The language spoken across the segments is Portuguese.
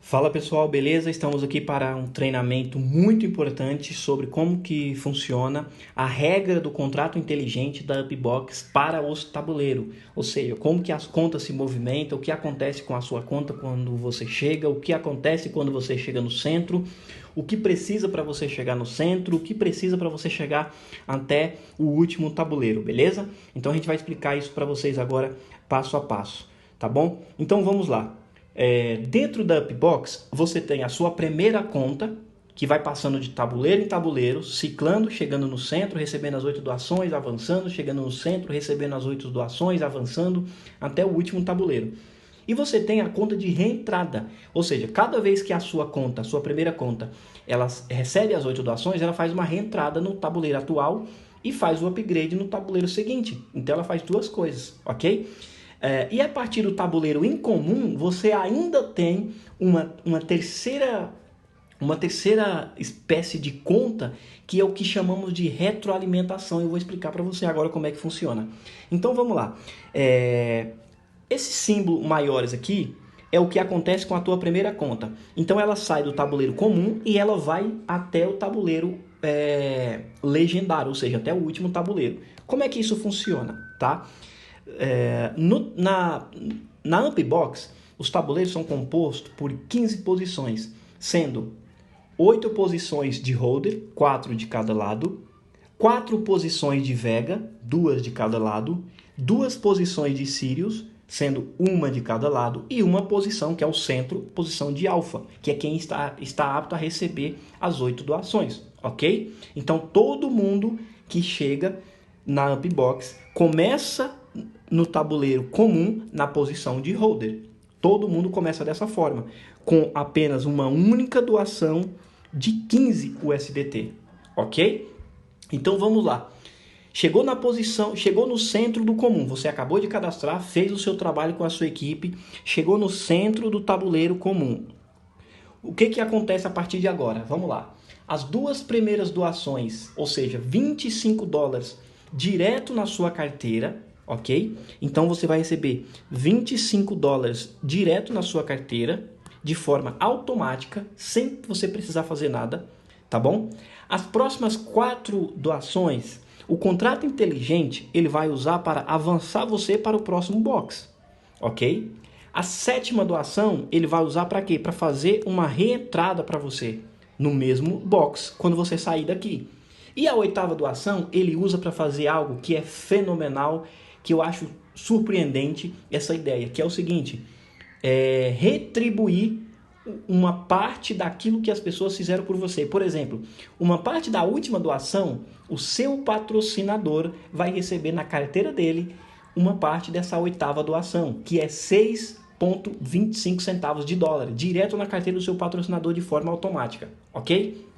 Fala pessoal, beleza? Estamos aqui para um treinamento muito importante sobre como que funciona a regra do contrato inteligente da Upbox para os tabuleiros. Ou seja, como que as contas se movimentam, o que acontece com a sua conta quando você chega, o que acontece quando você chega no centro, o que precisa para você chegar no centro, o que precisa para você chegar até o último tabuleiro, beleza? Então a gente vai explicar isso para vocês agora passo a passo, tá bom? Então vamos lá. Dentro da Upbox, você tem a sua primeira conta, que vai passando de tabuleiro em tabuleiro, ciclando, chegando no centro, recebendo as 8 doações, avançando, chegando no centro, recebendo as 8 doações, avançando, até o último tabuleiro. E você tem a conta de reentrada, ou seja, cada vez que a sua conta, a sua primeira conta, ela recebe as 8 doações, ela faz uma reentrada no tabuleiro atual e faz o upgrade no tabuleiro seguinte. Então ela faz duas coisas, ok? E a partir do tabuleiro incomum, você ainda tem uma terceira espécie de conta, que é o que chamamos de retroalimentação. Eu vou explicar para você agora como é que funciona. Então vamos lá. Esses símbolos maiores aqui é o que acontece com a tua primeira conta. Então ela sai do tabuleiro comum e ela vai até o tabuleiro legendário, ou seja, até o último tabuleiro. Como é que isso funciona, tá? Na Upbox, os tabuleiros são compostos por 15 posições, sendo 8 posições de holder, 4 de cada lado, 4 posições de vega, 2 de cada lado, 2 posições de Sirius, sendo uma de cada lado, e uma posição, que é o centro, posição de alfa, que é quem está apto a receber as 8 doações, ok? Então todo mundo que chega na Upbox começa no tabuleiro comum na posição de holder. Todo mundo começa dessa forma, com apenas uma única doação de 15 USDT, ok? Então vamos lá. Chegou na posição, chegou no centro do comum, você acabou de cadastrar, fez o seu trabalho com a sua equipe, chegou no centro do tabuleiro comum. O que acontece a partir de agora? Vamos lá. As duas primeiras doações, ou seja, $25 direto na sua carteira, ok? Então você vai receber $25 direto na sua carteira, de forma automática, sem você precisar fazer nada, tá bom? As próximas 4 doações, o contrato inteligente, ele vai usar para avançar você para o próximo box, ok? A 7ª doação, ele vai usar para quê? Para fazer uma reentrada para você no mesmo box, quando você sair daqui. E a 8ª doação, ele usa para fazer algo que é fenomenal, que eu acho surpreendente essa ideia, que é o seguinte: retribuir uma parte daquilo que as pessoas fizeram por você. Por exemplo, uma parte da última doação, o seu patrocinador vai receber na carteira dele uma parte dessa 8ª doação, que é 6,25 centavos de dólar, direto na carteira do seu patrocinador de forma automática, ok?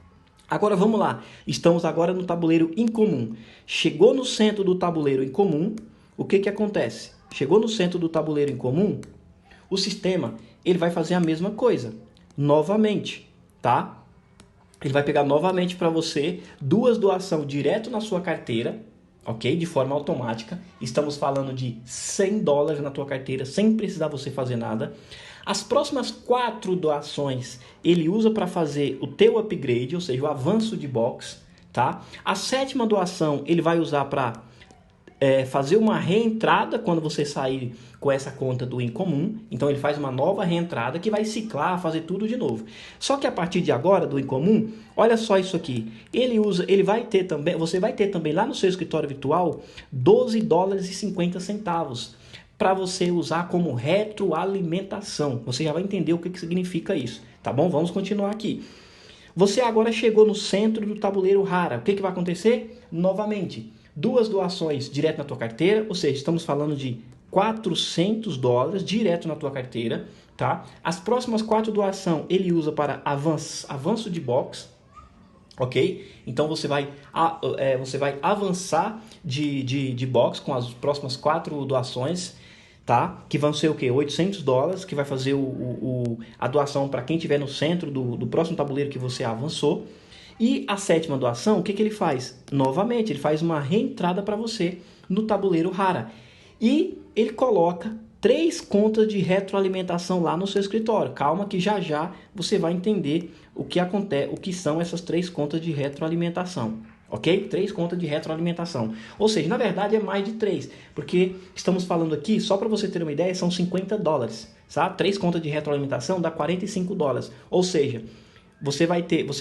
Agora vamos lá, estamos agora no tabuleiro incomum. Chegou no centro do tabuleiro incomum, o que acontece? Chegou no centro do tabuleiro incomum, o sistema ele vai fazer a mesma coisa, novamente, tá? Ele vai pegar novamente para você 2 doações direto na sua carteira, ok? De forma automática. Estamos falando de $100 na tua carteira, sem precisar você fazer nada. As próximas 4 doações ele usa para fazer o teu upgrade, ou seja, o avanço de box, tá? A 7ª doação ele vai usar para fazer uma reentrada quando você sair com essa conta do incomum. Então ele faz uma nova reentrada que vai ciclar, fazer tudo de novo. Só que a partir de agora do incomum, olha só isso aqui. Você vai ter também lá no seu escritório virtual $12,50 para você usar como retroalimentação. Você já vai entender o que significa isso, tá bom? Vamos continuar aqui. Você agora chegou no centro do tabuleiro rara. O que vai acontecer? Novamente, 2 doações direto na tua carteira, ou seja, estamos falando de $400 direto na tua carteira, tá? As próximas 4 doações ele usa para avanço de box, ok? Então você vai avançar de box com as próximas 4 doações, tá? Que vão ser o quê? $800, que vai fazer a doação para quem estiver no centro do próximo tabuleiro que você avançou. E a 7ª doação, o que ele faz? Novamente, ele faz uma reentrada para você no tabuleiro rara. E ele coloca 3 contas de retroalimentação lá no seu escritório. Calma que já já você vai entender o que acontece, o que são essas 3 contas de retroalimentação. Ok? 3 contas de retroalimentação. Ou seja, na verdade é mais de 3, porque estamos falando aqui, só para você ter uma ideia, são $50. Sabe? 3 contas de retroalimentação dá $45. Ou seja, você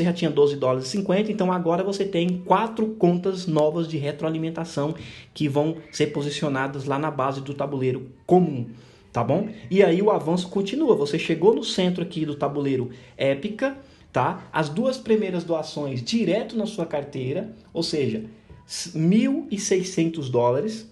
já tinha $12,50, então agora você tem 4 contas novas de retroalimentação que vão ser posicionadas lá na base do tabuleiro comum, tá bom? E aí o avanço continua, você chegou no centro aqui do tabuleiro Épica, tá? As 2 primeiras doações direto na sua carteira, ou seja, $1.600,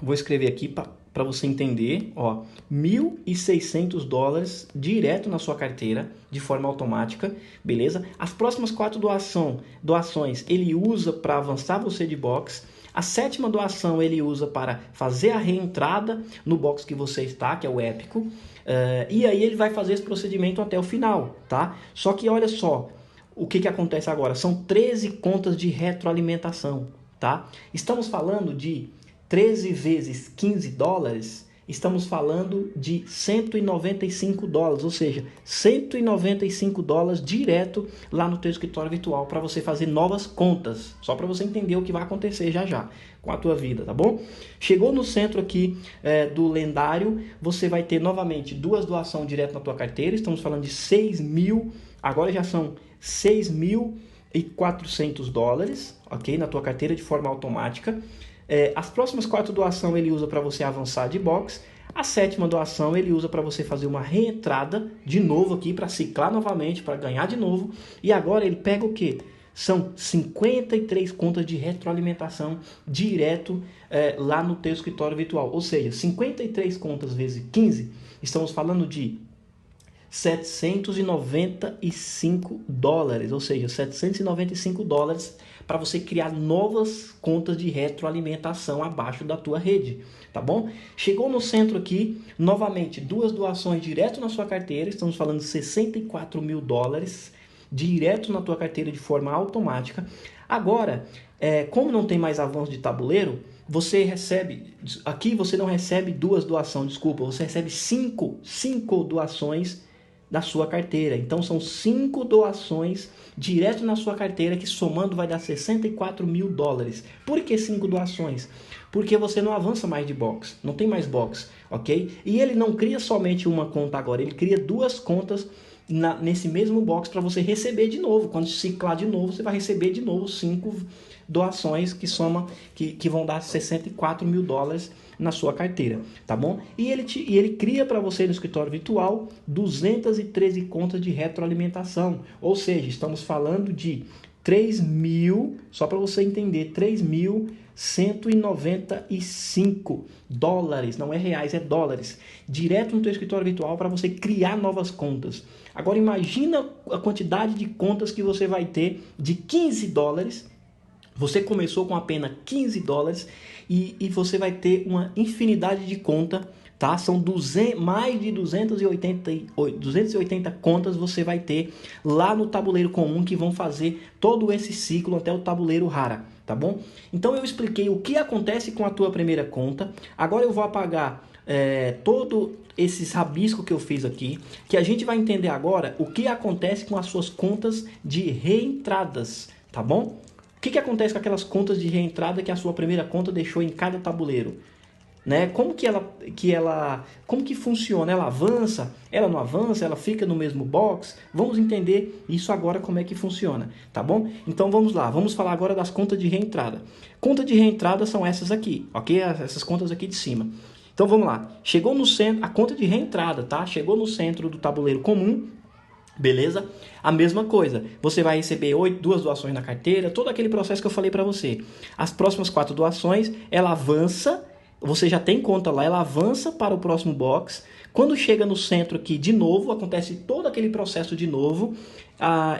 vou escrever aqui para você entender, ó, $1.600 direto na sua carteira, de forma automática, beleza? As próximas 4 doações ele usa para avançar você de box. A 7ª doação ele usa para fazer a reentrada no box que você está, que é o épico. E aí ele vai fazer esse procedimento até o final, tá? Só que olha só, o que acontece agora? São 13 contas de retroalimentação, tá? Estamos falando de 13 vezes $15, estamos falando de $195, ou seja, $195 direto lá no teu escritório virtual para você fazer novas contas, só para você entender o que vai acontecer já já com a tua vida, tá bom? Chegou no centro aqui do lendário, você vai ter novamente 2 doações direto na tua carteira, estamos falando de 6.000, agora já são $6.400, ok? Na tua carteira de forma automática. As próximas 4 doações ele usa para você avançar de box. A 7ª doação ele usa para você fazer uma reentrada de novo aqui, para ciclar novamente, para ganhar de novo. E agora ele pega o quê? São 53 contas de retroalimentação direto lá no teu escritório virtual. Ou seja, 53 contas vezes 15, estamos falando de $795, ou seja, $795 para você criar novas contas de retroalimentação abaixo da tua rede, tá bom? Chegou no centro aqui, novamente, 2 doações direto na sua carteira, estamos falando de $64.000 direto na tua carteira de forma automática. Agora, como não tem mais avanço de tabuleiro, você recebe, aqui você não recebe 2 doações, desculpa, você recebe 5 doações da sua carteira. Então são 5 doações direto na sua carteira que somando vai dar $64.000. Por que 5 doações? Porque você não avança mais de box, não tem mais box, ok? E ele não cria somente uma conta agora, ele cria 2 contas nesse mesmo box para você receber de novo. Quando ciclar de novo, você vai receber de novo 5 doações que vão dar $64.000 na sua carteira, tá bom? E ele cria para você no escritório virtual 213 contas de retroalimentação, ou seja, estamos falando de 3.000, só para você entender, $3.195, não é reais, é dólares, direto no teu escritório virtual para você criar novas contas. Agora imagina a quantidade de contas que você vai ter de $15. Você começou com apenas $15 e você vai ter uma infinidade de conta, tá? São mais de 280 contas você vai ter lá no tabuleiro comum que vão fazer todo esse ciclo até o tabuleiro rara, tá bom? Então eu expliquei o que acontece com a tua primeira conta. Agora eu vou apagar todo esses rabiscos que eu fiz aqui, que a gente vai entender agora o que acontece com as suas contas de reentradas, tá bom? O que acontece com aquelas contas de reentrada que a sua primeira conta deixou em cada tabuleiro? Né? Como que funciona? Ela avança? Ela não avança? Ela fica no mesmo box? Vamos entender isso agora, como é que funciona, tá bom? Então vamos lá, vamos falar agora das contas de reentrada. Conta de reentrada são essas aqui, ok? Essas contas aqui de cima. Então vamos lá, chegou no centro, a conta de reentrada, tá? Chegou no centro do tabuleiro comum, beleza? A mesma coisa, você vai receber 2 doações na carteira, todo aquele processo que eu falei para você. As próximas 4 doações, ela avança, você já tem conta lá, ela avança para o próximo box. Quando chega no centro aqui de novo, acontece todo aquele processo de novo,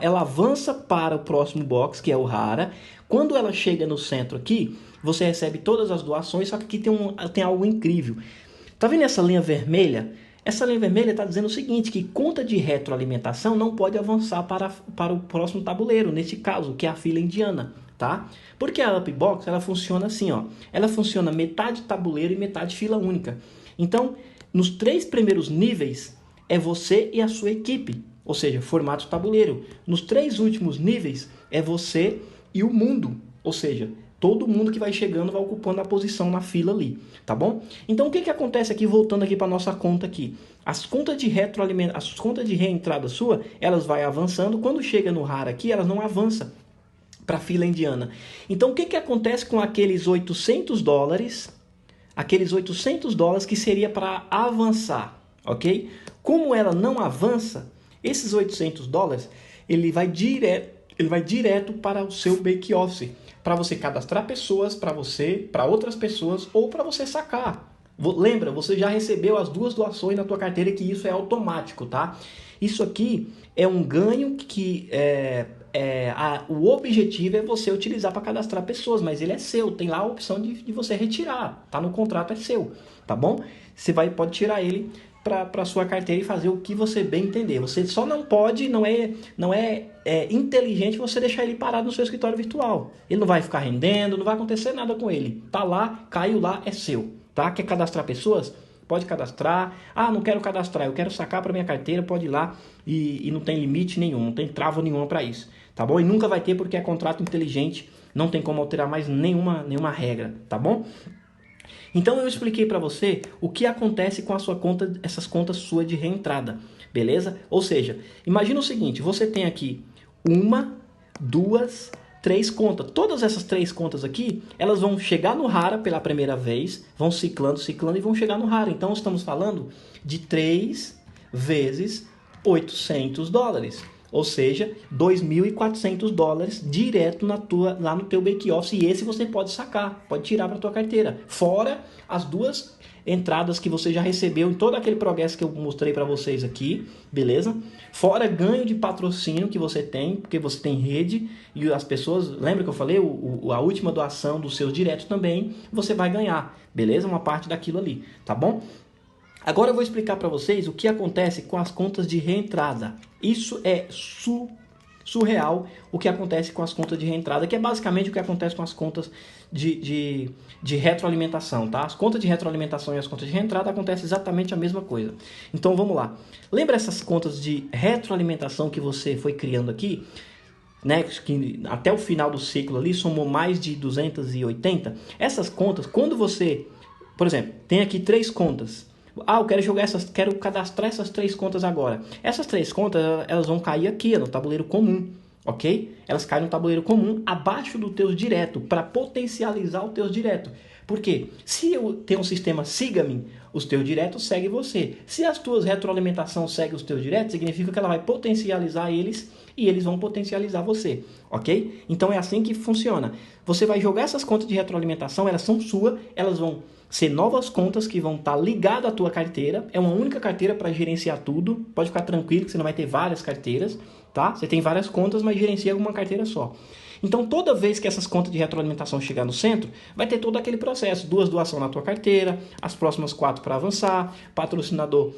ela avança para o próximo box, que é o rara. Quando ela chega no centro aqui, você recebe todas as doações, só que aqui tem algo incrível. Tá vendo essa linha vermelha? Essa linha vermelha está dizendo o seguinte, que conta de retroalimentação não pode avançar para o próximo tabuleiro, nesse caso, que é a fila indiana, tá? Porque a Upbox, ela funciona assim, ó. Ela funciona metade tabuleiro e metade fila única. Então, Nos 3 primeiros níveis é você e a sua equipe, ou seja, formato tabuleiro. Nos 3 últimos níveis é você e o mundo, ou seja, todo mundo que vai chegando vai ocupando a posição na fila ali, tá bom? Então o que acontece aqui, voltando aqui para nossa conta aqui? As contas de retroalimentação, as contas de reentrada sua, elas vai avançando. Quando chega no RAR aqui, elas não avançam para a fila indiana. Então o que acontece com aqueles $800? Aqueles $800 que seria para avançar, ok? Como ela não avança, esses $800 ele vai direto para o seu back-office, para você cadastrar pessoas, para outras pessoas ou para você sacar. Lembra, você já recebeu as 2 doações na tua carteira, que isso é automático, tá? Isso aqui é um ganho que o objetivo é você utilizar para cadastrar pessoas, mas ele é seu, tem lá a opção de você retirar, tá no contrato, é seu, tá bom? Você pode tirar ele para sua carteira e fazer o que você bem entender. Você só não pode, não é inteligente você deixar ele parado no seu escritório virtual. Ele não vai ficar rendendo, não vai acontecer nada com ele. Tá lá, caiu lá, é seu, tá? Quer cadastrar pessoas? Pode cadastrar. Ah, não quero cadastrar, eu quero sacar para minha carteira, pode ir lá e não tem limite nenhum, não tem trava nenhuma para isso, tá bom? E nunca vai ter porque é contrato inteligente, não tem como alterar mais nenhuma regra, tá bom? Então eu expliquei para você o que acontece com a sua conta, essas contas suas de reentrada, beleza? Ou seja, imagina o seguinte, você tem aqui 1, 2, 3 contas. Todas essas 3 contas aqui, elas vão chegar no RARA pela primeira vez, vão ciclando e vão chegar no RARA. Então estamos falando de 3 vezes $800. Ou seja, $2.400 direto lá no teu back-office. E esse você pode sacar, pode tirar para a tua carteira. Fora as 2 entradas que você já recebeu em todo aquele progresso que eu mostrei para vocês aqui, beleza? Fora ganho de patrocínio que você tem, porque você tem rede e as pessoas, lembra que eu falei? A última doação dos seus diretos também, você vai ganhar, beleza? Uma parte daquilo ali, tá bom? Agora eu vou explicar para vocês o que acontece com as contas de reentrada. Isso é surreal o que acontece com as contas de reentrada, que é basicamente o que acontece com as contas de retroalimentação, tá? As contas de retroalimentação e as contas de reentrada acontece exatamente a mesma coisa. Então vamos lá. Lembra essas contas de retroalimentação que você foi criando aqui? Né, que até o final do ciclo ali somou mais de 280. Essas contas, quando você, por exemplo, tem aqui 3 contas. Ah, eu quero cadastrar essas 3 contas agora. Essas 3 contas, elas vão cair aqui no tabuleiro comum, ok? Elas caem no tabuleiro comum abaixo do teus direto, para potencializar o teus direto. Por quê? Se eu tenho um sistema siga-me, os teus diretos seguem você. Se as tuas retroalimentações seguem os teus diretos, significa que ela vai potencializar eles e eles vão potencializar você, ok? Então é assim que funciona. Você vai jogar essas contas de retroalimentação, elas são suas, elas vão ser novas contas que vão estar ligadas à tua carteira. É uma única carteira para gerenciar tudo. Pode ficar tranquilo que você não vai ter várias carteiras, tá? Você tem várias contas, mas gerencia uma carteira só. Então, toda vez que essas contas de retroalimentação chegar no centro, vai ter todo aquele processo. 2 doações na tua carteira, as próximas 4 para avançar, patrocinador...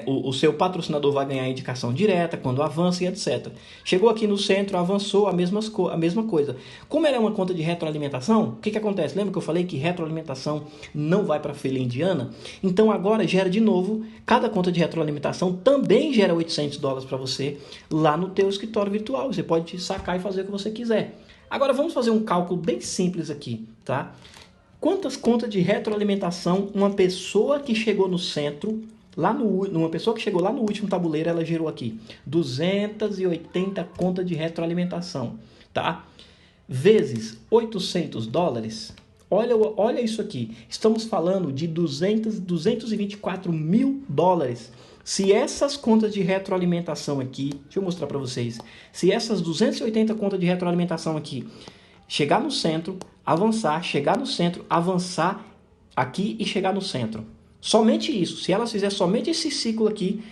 o seu patrocinador vai ganhar indicação direta quando avança e etc. Chegou aqui no centro, avançou a mesma coisa. Como ela é uma conta de retroalimentação, o que acontece? Lembra que eu falei que retroalimentação não vai para a fila indiana? Então agora gera de novo, cada conta de retroalimentação também gera $800 para você lá no teu escritório virtual. Você pode sacar e fazer o que você quiser. Agora vamos fazer um cálculo bem simples aqui, tá? Quantas contas de retroalimentação uma pessoa que chegou no centro... uma pessoa que chegou lá no último tabuleiro, ela gerou aqui 280 contas de retroalimentação, tá? Vezes $800, olha isso aqui, estamos falando de $224 mil. Se essas contas de retroalimentação aqui, deixa eu mostrar para vocês, se essas 280 contas de retroalimentação aqui chegar no centro, avançar, chegar no centro, avançar aqui e chegar no centro, somente isso, se ela fizer somente esse ciclo aqui,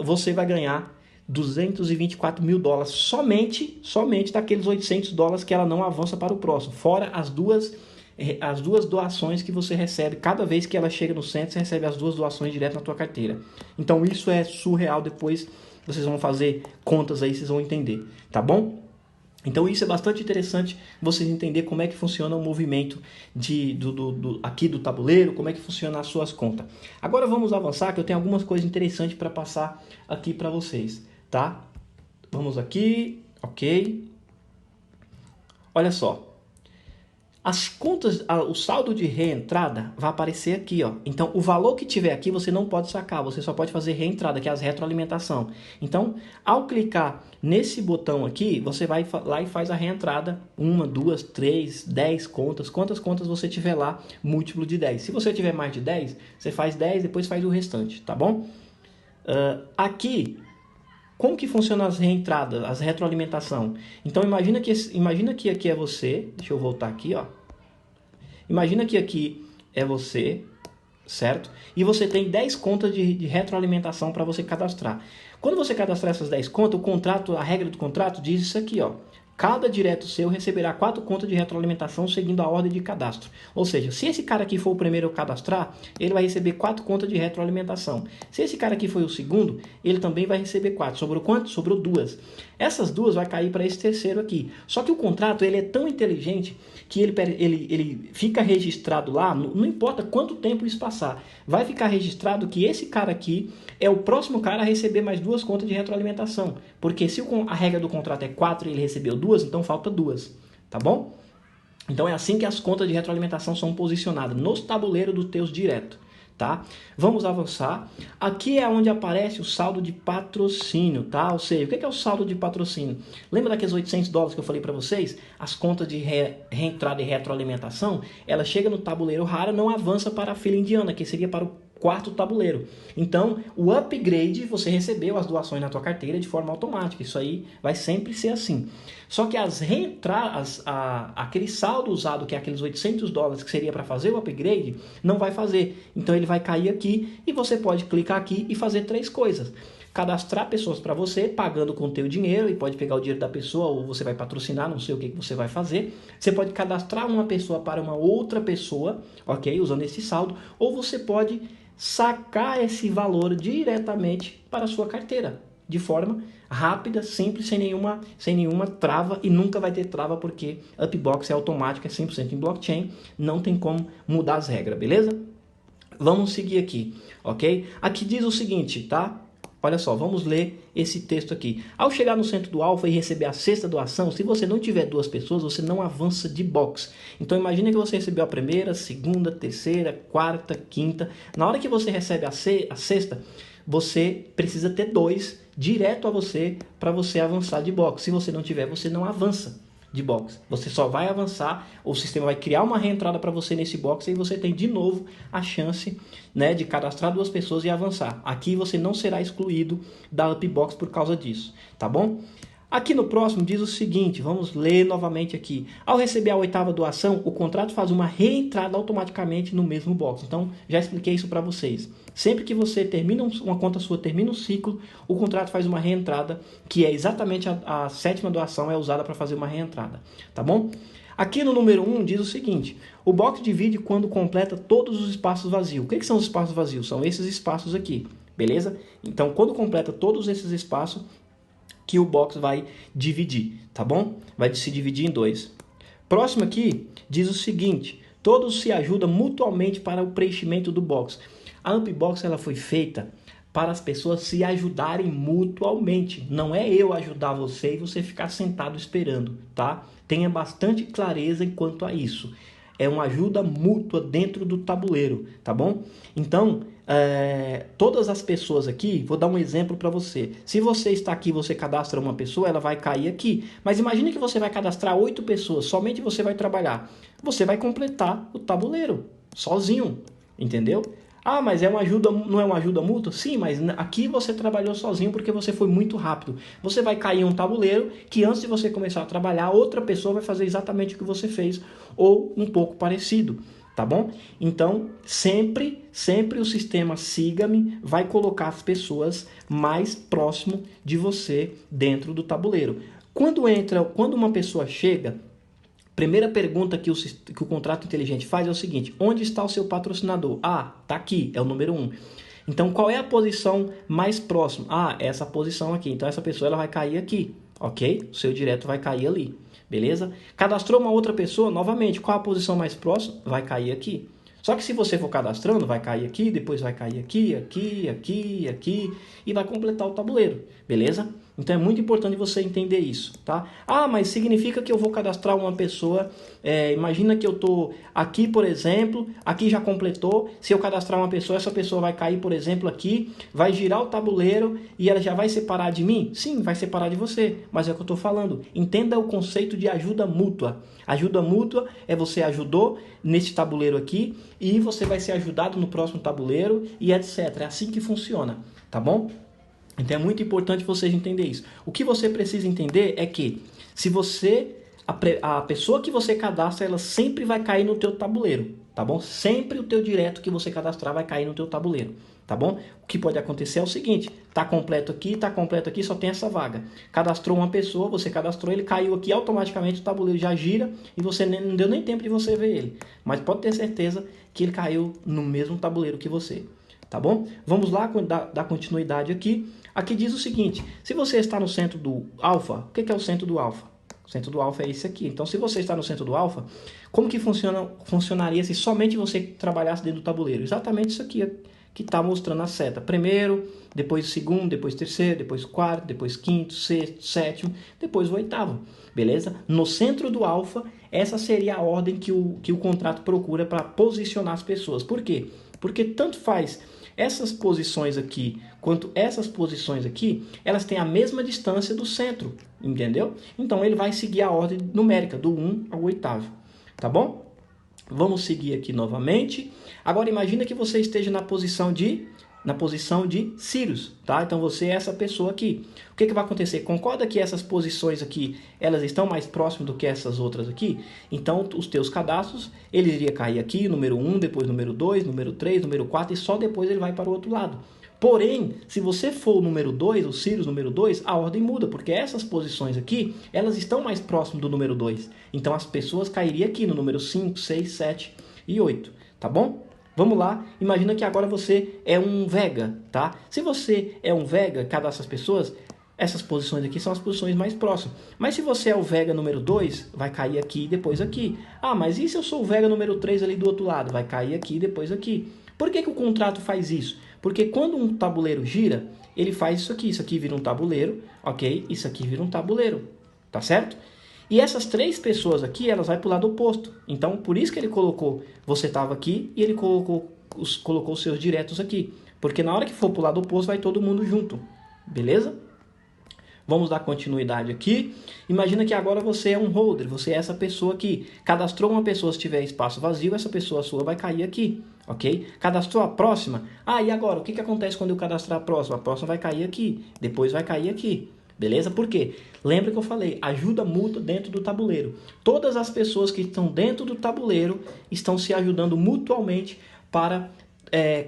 você vai ganhar $224 mil, somente daqueles $800 que ela não avança para o próximo, fora as duas doações que você recebe, cada vez que ela chega no centro, você recebe as 2 doações direto na tua carteira. Então isso é surreal, depois vocês vão fazer contas aí, vocês vão entender, tá bom? Então isso é bastante interessante vocês entenderem como é que funciona o movimento aqui do tabuleiro, como é que funciona as suas contas. Agora vamos avançar, que eu tenho algumas coisas interessantes para passar aqui para vocês, tá? Vamos aqui, ok. Olha só. As contas, o saldo de reentrada vai aparecer aqui, ó. Então, o valor que tiver aqui você não pode sacar, você só pode fazer reentrada, que é as retroalimentação. Então, ao clicar nesse botão aqui, você vai lá e faz a reentrada, 1, 2, 3, 10 contas, quantas contas você tiver lá, múltiplo de 10. Se você tiver mais de 10, você faz 10, depois faz o restante, tá bom? Aqui, como que funciona as reentradas, as retroalimentação? Então imagina que aqui é você, deixa eu voltar aqui, ó. Imagina que aqui é você, certo? E você tem 10 contas de retroalimentação para você cadastrar. Quando você cadastrar essas 10 contas, o contrato, a regra do contrato diz isso aqui, ó. Cada direto seu receberá 4 contas de retroalimentação seguindo a ordem de cadastro. Ou seja, se esse cara aqui for o primeiro a cadastrar, ele vai receber 4 contas de retroalimentação. Se esse cara aqui foi o segundo, ele também vai receber 4. Sobrou quanto? Sobrou 2. Essas 2 vai cair para esse terceiro aqui. Só que o contrato ele é tão inteligente que ele fica registrado lá, não importa quanto tempo isso passar. Vai ficar registrado que esse cara aqui é o próximo cara a receber mais 2 contas de retroalimentação. Porque se a regra do contrato é 4 e ele recebeu 2, então falta 2, tá bom? Então é assim que as contas de retroalimentação são posicionadas nos tabuleiros dos teus direto, tá? Vamos avançar. Aqui é onde aparece o saldo de patrocínio, tá? Ou seja, o que é o saldo de patrocínio? Lembra daqueles $800 que eu falei para vocês? As contas de reentrada e retroalimentação, ela chega no tabuleiro raro, não avança para a fila indiana, que seria para o quarto tabuleiro. Então, o upgrade, você recebeu as doações na tua carteira de forma automática. Isso aí vai sempre ser assim. Só que aquele saldo usado, que é aqueles $800 que seria para fazer o upgrade, não vai fazer. Então, ele vai cair aqui e você pode clicar aqui e fazer 3 coisas. Cadastrar pessoas para você, pagando com o teu dinheiro, e pode pegar o dinheiro da pessoa ou você vai patrocinar, não sei o que você vai fazer. Você pode cadastrar uma pessoa para uma outra pessoa, ok? Usando esse saldo, ou você pode sacar esse valor diretamente para a sua carteira, de forma rápida, simples, sem nenhuma trava, e nunca vai ter trava porque Upbox é automático, é 100% em blockchain, não tem como mudar as regras, beleza? Vamos seguir aqui, ok? Aqui diz o seguinte, tá? Olha só, vamos ler esse texto aqui. Ao chegar no centro do alfa e receber a sexta doação, se você não tiver 2 pessoas, você não avança de box. Então imagine que você recebeu a primeira, segunda, terceira, quarta, quinta. Na hora que você recebe a sexta, você precisa ter 2 direto a você para você avançar de box. Se você não tiver, você não avança de box. Você só vai avançar, o sistema vai criar uma reentrada para você nesse box e você tem de novo a chance, né, de cadastrar 2 pessoas e avançar. Aqui você não será excluído da Upbox por causa disso, tá bom? Aqui no próximo diz o seguinte, vamos ler novamente aqui. Ao receber a 8ª doação, o contrato faz uma reentrada automaticamente no mesmo box. Então, já expliquei isso para vocês. Sempre que você termina uma conta sua, termina um ciclo, o contrato faz uma reentrada, que é exatamente a 7ª doação é usada para fazer uma reentrada, tá bom? Aqui no número 1 diz o seguinte, o box divide quando completa todos os espaços vazios. O que são os espaços vazios? São esses espaços aqui, beleza? Então, quando completa todos esses espaços, que o box vai dividir, tá bom? Vai se dividir em 2. Próximo aqui diz o seguinte, todos se ajudam mutuamente para o preenchimento do box. A Upbox ela foi feita para as pessoas se ajudarem mutuamente. Não é eu ajudar você e você ficar sentado esperando, tá? Tenha bastante clareza quanto a isso. É uma ajuda mútua dentro do tabuleiro, tá bom? Então, todas as pessoas aqui, vou dar um exemplo para você. Se você está aqui, você cadastra uma pessoa, ela vai cair aqui. Mas imagine que você vai cadastrar 8 pessoas, somente você vai trabalhar. Você vai completar o tabuleiro sozinho, entendeu? Ah, mas é uma ajuda, não é uma ajuda mútua? Sim, mas aqui você trabalhou sozinho porque você foi muito rápido. Você vai cair em um tabuleiro que antes de você começar a trabalhar, outra pessoa vai fazer exatamente o que você fez ou um pouco parecido, tá bom? Então, sempre o sistema Siga-me vai colocar as pessoas mais próximo de você dentro do tabuleiro. Quando uma pessoa chega, primeira pergunta que o contrato inteligente faz é o seguinte, onde está o seu patrocinador? Ah, está aqui, é o número 1. Então, qual é a posição mais próxima? Ah, essa posição aqui. Então, essa pessoa ela vai cair aqui, ok? O seu direto vai cair ali, beleza? Cadastrou uma outra pessoa, novamente, qual a posição mais próxima? Vai cair aqui. Só que se você for cadastrando, vai cair aqui, depois vai cair aqui, aqui, aqui, aqui, e vai completar o tabuleiro, beleza? Então é muito importante você entender isso, tá? Ah, mas significa que eu vou cadastrar uma pessoa, imagina que eu tô aqui, por exemplo, aqui já completou, se eu cadastrar uma pessoa, essa pessoa vai cair, por exemplo, aqui, vai girar o tabuleiro e ela já vai separar de mim? Sim, vai separar de você, mas é o que eu tô falando. Entenda o conceito de ajuda mútua. Ajuda mútua é você ajudou nesse tabuleiro aqui e você vai ser ajudado no próximo tabuleiro e etc. É assim que funciona, tá bom? Então é muito importante vocês entenderem isso. O que você precisa entender é que se você, a pessoa que você cadastra, ela sempre vai cair no teu tabuleiro, tá bom? Sempre o teu direto que você cadastrar vai cair no teu tabuleiro, tá bom? O que pode acontecer é o seguinte, tá completo aqui, só tem essa vaga. Cadastrou uma pessoa, você cadastrou, ele caiu aqui, automaticamente o tabuleiro já gira e você não deu nem tempo de você ver ele. Mas pode ter certeza que ele caiu no mesmo tabuleiro que você, tá bom? Vamos lá dar continuidade aqui. Aqui diz o seguinte, se você está no centro do alfa, o que é o centro do alfa? O centro do alfa é esse aqui. Então, se você está no centro do alfa, como que funcionaria se somente você trabalhasse dentro do tabuleiro? Exatamente isso aqui que está mostrando a seta. Primeiro, depois o segundo, depois o terceiro, depois o quarto, depois o quinto, sexto, sétimo, depois o oitavo. Beleza? No centro do alfa, essa seria a ordem que o contrato procura para posicionar as pessoas. Por quê? Porque tanto faz essas posições aqui quanto essas posições aqui, elas têm a mesma distância do centro, entendeu? Então ele vai seguir a ordem numérica do 1 ao oitavo, tá bom? Vamos seguir aqui novamente. Agora imagina que você esteja na posição de Sirius, tá? Então você é essa pessoa aqui. O que vai acontecer? Concorda que essas posições aqui, elas estão mais próximas do que essas outras aqui? Então os teus cadastros, ele iria cair aqui, número 1, depois número 2, número 3, número 4 e só depois ele vai para o outro lado. Porém, se você for o número 2, o Sirius número 2, a ordem muda, porque essas posições aqui, elas estão mais próximas do número 2. Então as pessoas cairiam aqui no número 5, 6, 7 e 8, tá bom? Vamos lá, imagina que agora você é um Vega, tá? Se você é um Vega, cada dessas pessoas, essas posições aqui são as posições mais próximas. Mas se você é o Vega número 2, vai cair aqui e depois aqui. Ah, mas e se eu sou o Vega número 3 ali do outro lado? Vai cair aqui e depois aqui. Por que o contrato faz isso? Porque quando um tabuleiro gira, ele faz isso aqui vira um tabuleiro, ok? Isso aqui vira um tabuleiro, tá certo? E essas três pessoas aqui, elas vão para o lado oposto. Então, por isso que ele colocou, você estava aqui e ele colocou os seus diretos aqui. Porque na hora que for para o lado oposto, vai todo mundo junto, beleza? Vamos dar continuidade aqui. Imagina que agora você é um holder, você é essa pessoa que cadastrou uma pessoa, se tiver espaço vazio, essa pessoa sua vai cair aqui, ok? Cadastrou a próxima. Ah, e agora? O que acontece quando eu cadastrar a próxima? A próxima vai cair aqui, depois vai cair aqui. Beleza? Por quê? Lembra que eu falei, ajuda mútua dentro do tabuleiro. Todas as pessoas que estão dentro do tabuleiro estão se ajudando mutuamente para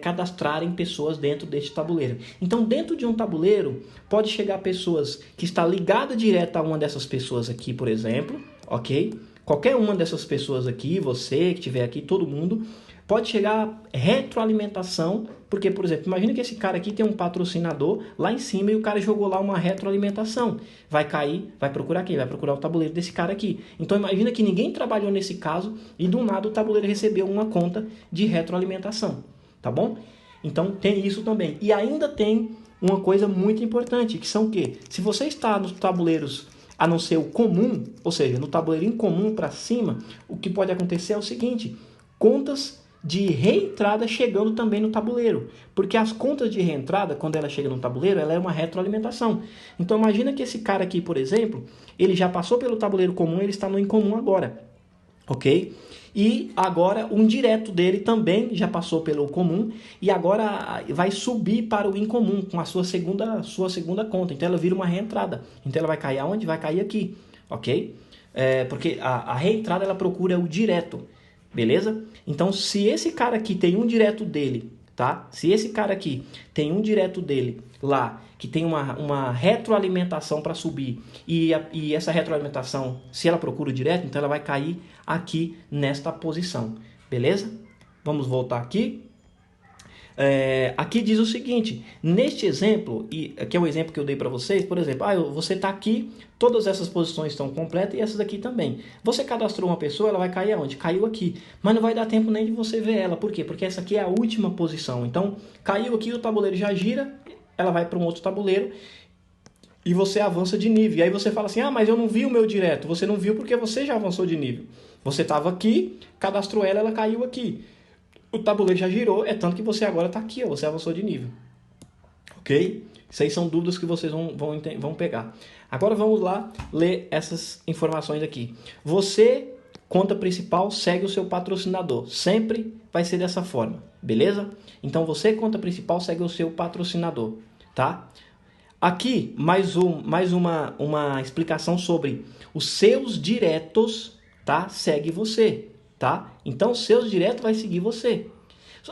cadastrarem pessoas dentro deste tabuleiro. Então, dentro de um tabuleiro, pode chegar pessoas que está ligada direto a uma dessas pessoas aqui, por exemplo, ok? Qualquer uma dessas pessoas aqui, você que estiver aqui, todo mundo, pode chegar retroalimentação, porque, por exemplo, imagina que esse cara aqui tem um patrocinador lá em cima e o cara jogou lá uma retroalimentação. Vai cair, vai procurar quem? Vai procurar o tabuleiro desse cara aqui. Então, imagina que ninguém trabalhou nesse caso e, do nada, o tabuleiro recebeu uma conta de retroalimentação. Tá bom? Então tem isso também. E ainda tem uma coisa muito importante, que são o quê? Se você está nos tabuleiros, a não ser o comum, ou seja, no tabuleiro incomum para cima, o que pode acontecer é o seguinte, contas de reentrada chegando também no tabuleiro. Porque as contas de reentrada, quando ela chega no tabuleiro, ela é uma retroalimentação. Então imagina que esse cara aqui, por exemplo, ele já passou pelo tabuleiro comum, ele está no incomum agora. Ok? E agora um direto dele também já passou pelo comum e agora vai subir para o incomum com a sua segunda conta. Então ela vira uma reentrada. Então ela vai cair aonde? Vai cair aqui, ok? Porque a reentrada ela procura o direto, beleza? Então se esse cara aqui tem um direto dele, tá? Se esse cara aqui tem um direto dele lá, que tem uma retroalimentação para subir, e essa retroalimentação, se ela procura o direto, então ela vai cair aqui nesta posição, beleza? Vamos voltar aqui. Aqui diz o seguinte, neste exemplo, e aqui é o exemplo que eu dei para vocês, por exemplo, você está aqui, todas essas posições estão completas e essas aqui também. Você cadastrou uma pessoa, ela vai cair aonde? Caiu aqui, mas não vai dar tempo nem de você ver ela. Por quê? Porque essa aqui é a última posição. Então, caiu aqui, o tabuleiro já gira, ela vai para um outro tabuleiro e você avança de nível. E aí você fala assim, mas eu não vi o meu direto. Você não viu porque você já avançou de nível. Você estava aqui, cadastrou ela, ela caiu aqui. O tabuleiro já girou, é tanto que você agora está aqui, você avançou de nível. Ok? Isso aí são dúvidas que vocês vão pegar. Agora vamos lá ler essas informações aqui. Você, conta principal, segue o seu patrocinador. Sempre vai ser dessa forma, beleza? Então você, conta principal, segue o seu patrocinador, tá? Aqui, mais uma explicação sobre os seus diretos, tá? Segue você, tá? Então, os seus diretos vai seguir você.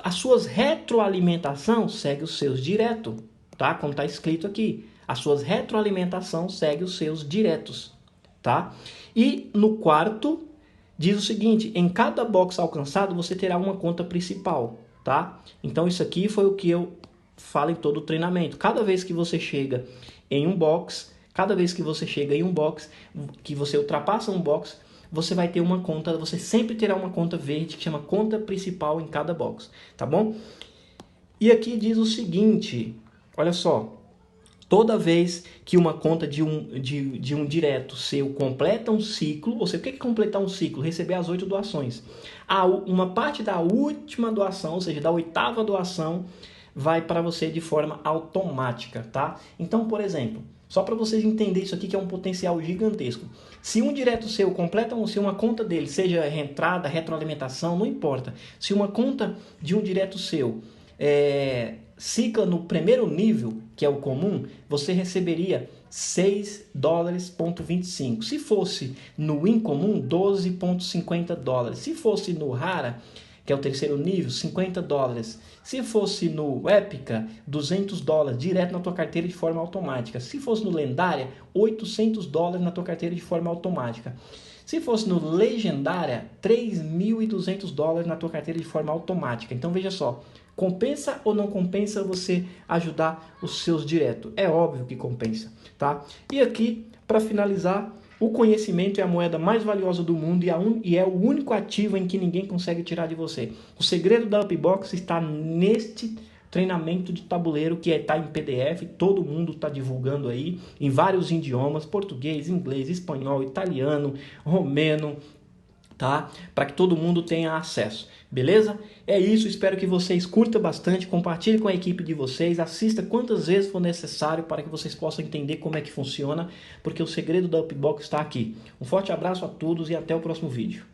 As suas retroalimentação segue os seus diretos, tá? Como está escrito aqui. As suas retroalimentação segue os seus diretos, tá? E no quarto, diz o seguinte, em cada box alcançado, você terá uma conta principal, tá? Então, isso aqui foi o que eu falo em todo o treinamento. Cada vez que você chega em um box, que você ultrapassa um box, você vai ter uma conta, você sempre terá uma conta verde que chama conta principal em cada box, tá bom? E aqui diz o seguinte, olha só, toda vez que uma conta de um direto seu completa um ciclo, ou seja, o que é completar um ciclo? Receber as 8 doações. Uma parte da última doação, ou seja, da 8ª doação, vai para você de forma automática, tá? Então, por exemplo, só para vocês entenderem isso aqui que é um potencial gigantesco. Se um direto seu completa, se uma conta dele, seja entrada, retroalimentação, não importa. Se uma conta de um direto seu cicla no primeiro nível, que é o comum, você receberia $6,25. Se fosse no incomum, $12,50. Se fosse no rara, que é o terceiro nível, $50. Se fosse no épica, $200 direto na tua carteira de forma automática. Se fosse no lendária, $800 na tua carteira de forma automática. Se fosse no legendária, $3.200 na tua carteira de forma automática. Então veja só, compensa ou não compensa você ajudar os seus diretos? É óbvio que compensa, tá? E aqui, para finalizar, o conhecimento é a moeda mais valiosa do mundo e é o único ativo em que ninguém consegue tirar de você. O segredo da Upbox está neste treinamento de tabuleiro que está em PDF, todo mundo está divulgando aí em vários idiomas, português, inglês, espanhol, italiano, romeno, tá? Para que todo mundo tenha acesso, beleza? É isso, espero que vocês curtam bastante, compartilhem com a equipe de vocês, assista quantas vezes for necessário para que vocês possam entender como é que funciona, porque o segredo da Upbox está aqui. Um forte abraço a todos e até o próximo vídeo.